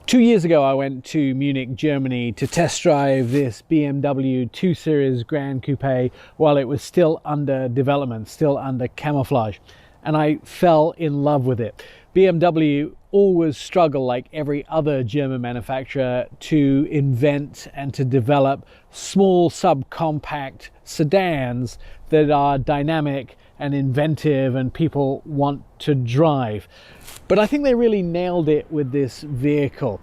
2 years ago, I went to Munich, Germany to test drive this BMW 2 Series Gran Coupe while it was still under development, still under camouflage. And I fell in love with it. BMW always struggle, like every other German manufacturer, to invent and to develop small subcompact sedans that are dynamic and inventive and people want to drive. But I think they really nailed it with this vehicle.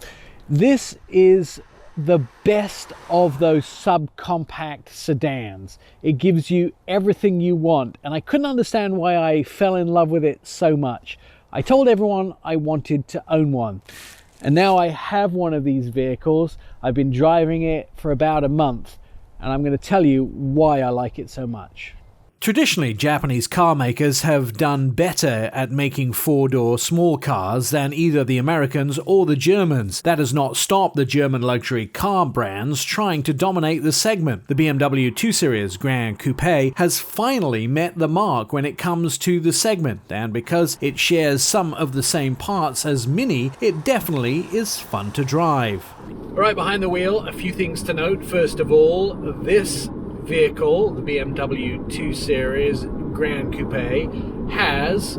This is the best of those subcompact sedans. It gives you everything you want, and I couldn't understand why I fell in love with it so much. I told everyone I wanted to own one, and now I have one of these vehicles. I've been driving it for about a month, and I'm going to tell you why I like it so much. Traditionally, Japanese car makers have done better at making four-door small cars than either the Americans or the Germans. That has not stopped the German luxury car brands trying to dominate the segment. The BMW 2 Series Gran Coupe has finally met the mark when it comes to the segment, and because it shares some of the same parts as Mini, it definitely is fun to drive. Right behind the wheel, a few things to note. First of all, this vehicle, the BMW 2 Series Gran Coupe, has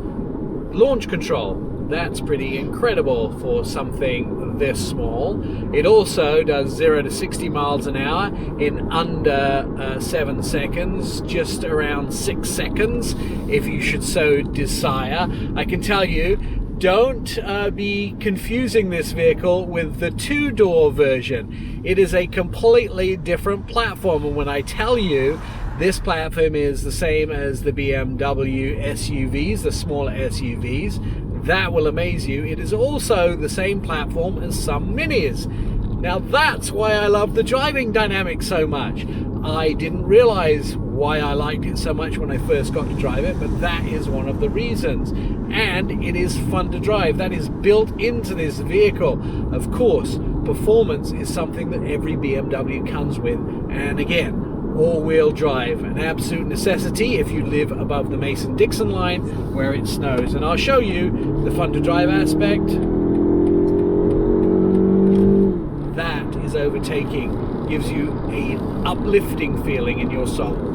launch control. That's pretty incredible for something this small. It also does 0 to 60 miles an hour in under 7 seconds, just around 6 seconds if you should so desire. I can tell you, don't be confusing this vehicle with the two-door version. It is a completely different platform, and when I tell you this platform is the same as the BMW SUVs, the smaller SUVs, that will amaze you. It is also the same platform as some Minis. Now that's why I love the driving dynamics so much. I didn't realize why I liked it so much when I first got to drive it, but that is one of the reasons. And it is fun to drive. That is built into this vehicle. Of course, performance is something that every BMW comes with. And again, all-wheel drive, an absolute necessity if you live above the Mason-Dixon line where it snows. And I'll show you the fun to drive aspect. That is overtaking, gives you an uplifting feeling in your soul.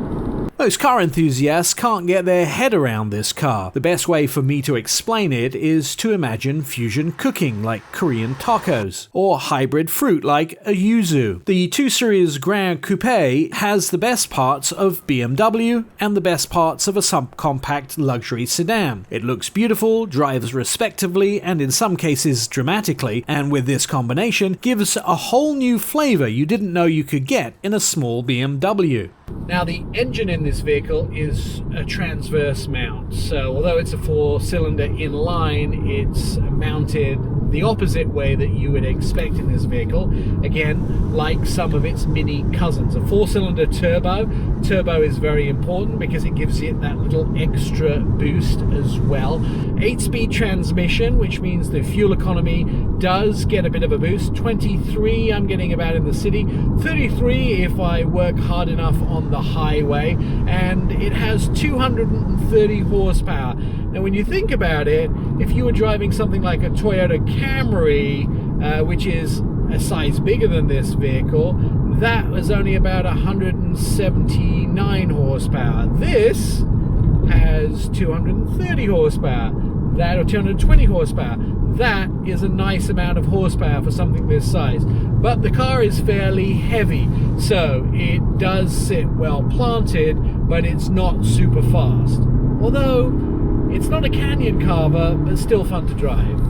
Most car enthusiasts can't get their head around this car. The best way for me to explain it is to imagine fusion cooking like Korean tacos, or hybrid fruit like a yuzu. The 2 Series Gran Coupe has the best parts of BMW and the best parts of a subcompact luxury sedan. It looks beautiful, drives respectively, and in some cases dramatically, and with this combination gives a whole new flavor you didn't know you could get in a small BMW. Now the engine in this vehicle is a transverse mount, so although it's a 4-cylinder inline, it's mounted the opposite way that you would expect in this vehicle. Again, like some of its Mini cousins. A 4-cylinder turbo. Turbo is very important because it gives it that little extra boost as well. 8-speed transmission, which means the fuel economy does get a bit of a boost. 23 I'm getting about in the city, 33 if I work hard enough on the highway, and it has 230 horsepower. Now when you think about it, if you were driving something like a Toyota Camry, which is a size bigger than this vehicle, that was only about 179 horsepower. This has 230 horsepower, that or 220 horsepower. That is a nice amount of horsepower for something this size. But the car is fairly heavy, so it does sit well planted, but it's not super fast. Although, it's not a canyon carver, but still fun to drive.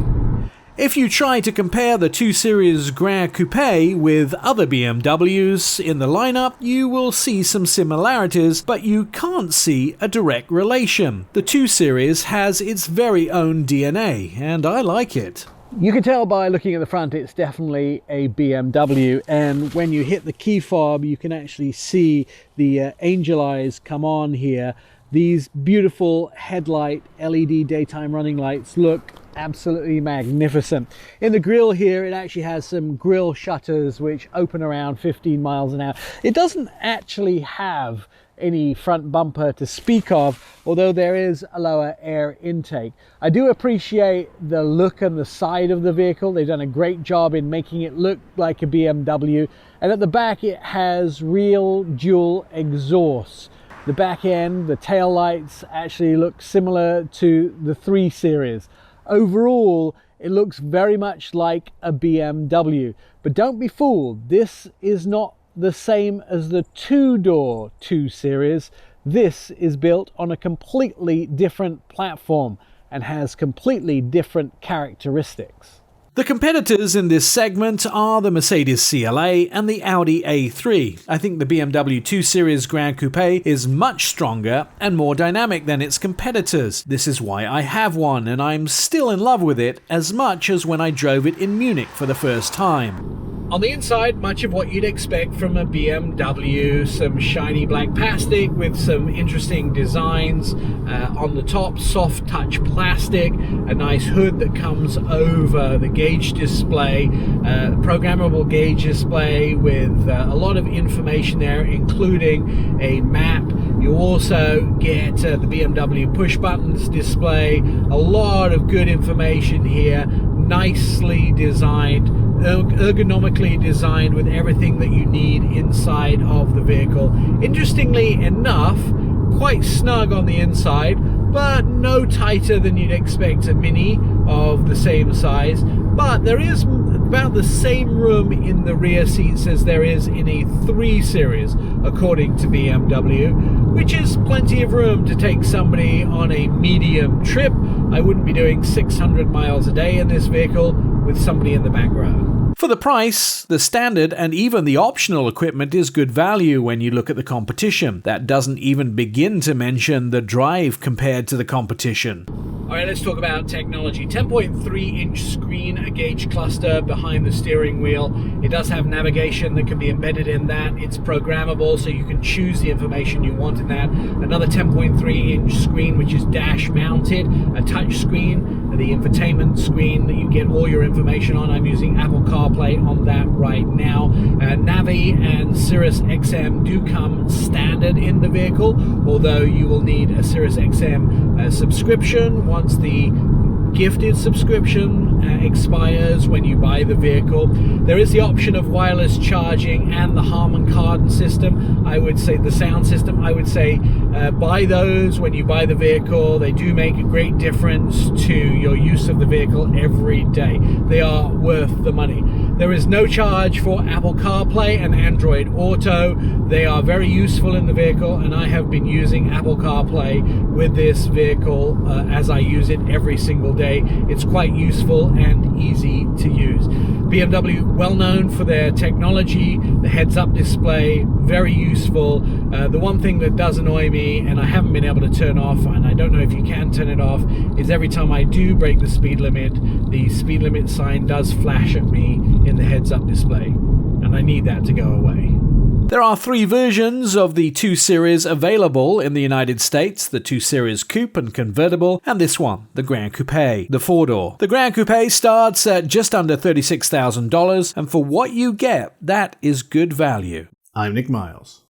If you try to compare the 2 Series Gran Coupe with other BMWs in the lineup, you will see some similarities, but you can't see a direct relation. The 2 Series has its very own DNA, and I like it. You can tell by looking at the front it's definitely a BMW, and when you hit the key fob you can actually see the angel eyes come on here. These beautiful headlight LED daytime running lights look absolutely magnificent. In the grille here, it actually has some grille shutters which open around 15 miles an hour. It doesn't actually have any front bumper to speak of, although there is a lower air intake. I do appreciate the look and the side of the vehicle. They've done a great job in making it look like a BMW. And at the back it has real dual exhausts. The back end, the tail lights actually look similar to the 3 Series. Overall, it looks very much like a BMW. But don't be fooled, this is not the same as the 2-door 2 Series. This is built on a completely different platform and has completely different characteristics. The competitors in this segment are the Mercedes CLA and the Audi A3. I think the BMW 2 Series Gran Coupe is much stronger and more dynamic than its competitors. This is why I have one, and I'm still in love with it as much as when I drove it in Munich for the first time. On the inside, much of what you'd expect from a BMW, some shiny black plastic with some interesting designs. On the top, soft touch plastic, a nice hood that comes over the gauge display, programmable gauge display with a lot of information there, including a map. You also get the BMW push buttons display, a lot of good information here, nicely designed, ergonomically designed with everything that you need inside of the vehicle. Interestingly enough, quite snug on the inside, but no tighter than you'd expect a Mini of the same size. But there is about the same room in the rear seats as there is in a 3 Series, according to BMW, which is plenty of room to take somebody on a medium trip. I wouldn't be doing 600 miles a day in this vehicle with somebody in the back row. For the price, the standard and even the optional equipment is good value when you look at the competition. That doesn't even begin to mention the drive compared to the competition. Alright, let's talk about technology. 10.3-inch screen, a gauge cluster behind the steering wheel. It does have navigation that can be embedded in that. It's programmable, so you can choose the information you want in that. Another 10.3-inch screen, which is dash mounted, a touch screen, the infotainment screen that you get all your information on. I'm using Apple CarPlay on that right now. Navi and Sirius XM do come standard in the vehicle, although you will need a Sirius XM subscription once the gifted subscription expires when you buy the vehicle. There is the option of wireless charging and the Harman Kardon system. I would say the sound system, I would say buy those when you buy the vehicle. They do make a great difference to your use of the vehicle every day. They are worth the money. There is no charge for Apple CarPlay and Android Auto. They are very useful in the vehicle, and I have been using Apple CarPlay with this vehicle as I use it every single day. It's quite useful and easy to use. BMW, well known for their technology, the heads-up display, very useful. The one thing that does annoy me, and I haven't been able to turn off, and I don't know if you can turn it off, is every time I do break the speed limit sign does flash at me in the heads-up display, and I need that to go away. There are 3 versions of the 2 Series available in the United States, the 2 Series Coupe and Convertible, and this one, the Gran Coupe, the 4-door. The Gran Coupe starts at just under $36,000, and for what you get, that is good value. I'm Nik Miles.